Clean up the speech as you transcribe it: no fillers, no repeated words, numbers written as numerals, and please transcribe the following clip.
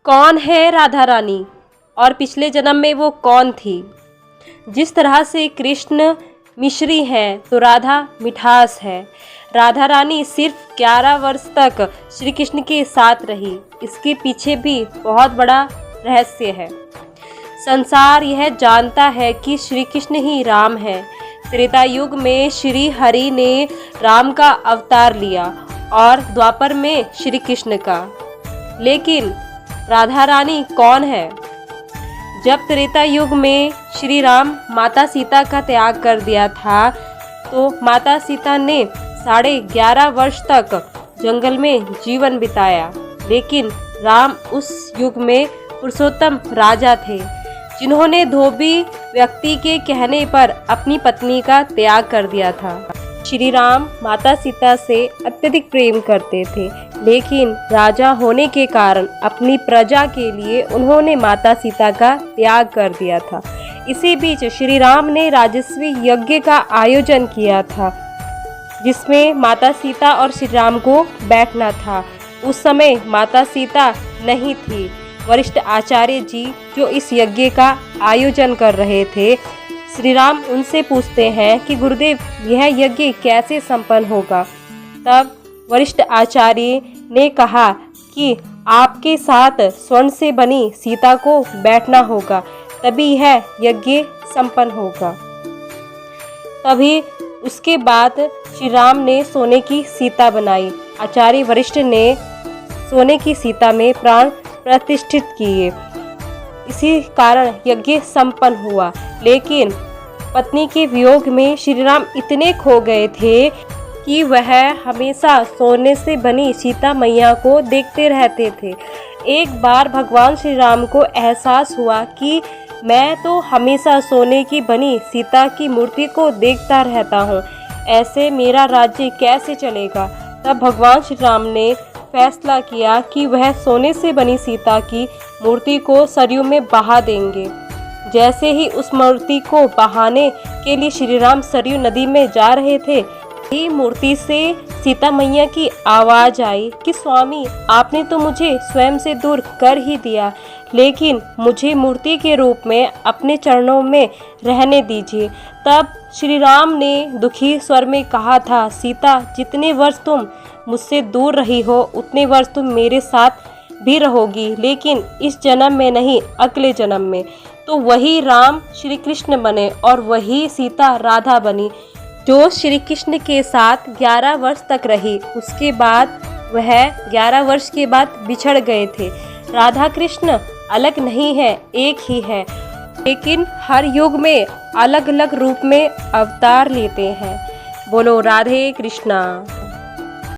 कौन है राधा रानी और पिछले जन्म में वो कौन थी। जिस तरह से कृष्ण मिश्री हैं तो राधा मिठास है। राधा रानी सिर्फ 11 वर्ष तक श्री कृष्ण के साथ रही। इसके पीछे भी बहुत बड़ा रहस्य है। संसार यह जानता है कि श्री कृष्ण ही राम है। त्रेता युग में श्री हरि ने राम का अवतार लिया और द्वापर में श्री कृष्ण का। लेकिन राधा रानी कौन है। जब त्रेता युग में श्री राम माता सीता का त्याग कर दिया था तो माता सीता ने 11.5 वर्ष तक जंगल में जीवन बिताया। लेकिन राम उस युग में पुरुषोत्तम राजा थे जिन्होंने धोबी व्यक्ति के कहने पर अपनी पत्नी का त्याग कर दिया था। श्री राम माता सीता से अत्यधिक प्रेम करते थे, लेकिन राजा होने के कारण अपनी प्रजा के लिए उन्होंने माता सीता का त्याग कर दिया था। इसी बीच श्री राम ने राजस्वी यज्ञ का आयोजन किया था जिसमें माता सीता और श्री राम को बैठना था। उस समय माता सीता नहीं थी। वरिष्ठ आचार्य जी जो इस यज्ञ का आयोजन कर रहे थे, श्री राम उनसे पूछते हैं कि गुरुदेव यह यज्ञ कैसे संपन्न होगा। तब वरिष्ठ आचार्य ने कहा कि आपके साथ स्वर्ण से बनी सीता को बैठना होगा, तभी यह यज्ञ संपन्न होगा। तभी उसके बाद श्री राम ने सोने की सीता बनाई। आचार्य वरिष्ठ ने सोने की सीता में प्राण प्रतिष्ठित किए। इसी कारण यज्ञ संपन्न हुआ। लेकिन पत्नी के वियोग में श्री राम इतने खो गए थे कि वह हमेशा सोने से बनी सीता मैया को देखते रहते थे। एक बार भगवान श्री राम को एहसास हुआ कि मैं तो हमेशा सोने की बनी सीता की मूर्ति को देखता रहता हूँ, ऐसे मेरा राज्य कैसे चलेगा। तब भगवान श्री राम ने फैसला किया कि वह सोने से बनी सीता की मूर्ति को सरयू में बहा देंगे। जैसे ही उस मूर्ति को बहाने के लिए श्री राम सरयू नदी में जा रहे थे, ही मूर्ति से सीता मैया की आवाज़ आई कि स्वामी आपने तो मुझे स्वयं से दूर कर ही दिया, लेकिन मुझे मूर्ति के रूप में अपने चरणों में रहने दीजिए। तब श्री राम ने दुखी स्वर में कहा था, सीता जितने वर्ष तुम मुझसे दूर रही हो उतने वर्ष तुम मेरे साथ भी रहोगी, लेकिन इस जन्म में नहीं, अगले जन्म में। तो वही राम श्री कृष्ण बने और वही सीता राधा बनी जो श्री कृष्ण के साथ 11 वर्ष तक रही। उसके बाद वह 11 वर्ष के बाद बिछड़ गए थे। राधा कृष्ण अलग नहीं है, एक ही है, लेकिन हर युग में अलग अलग रूप में अवतार लेते हैं। बोलो राधे कृष्णा।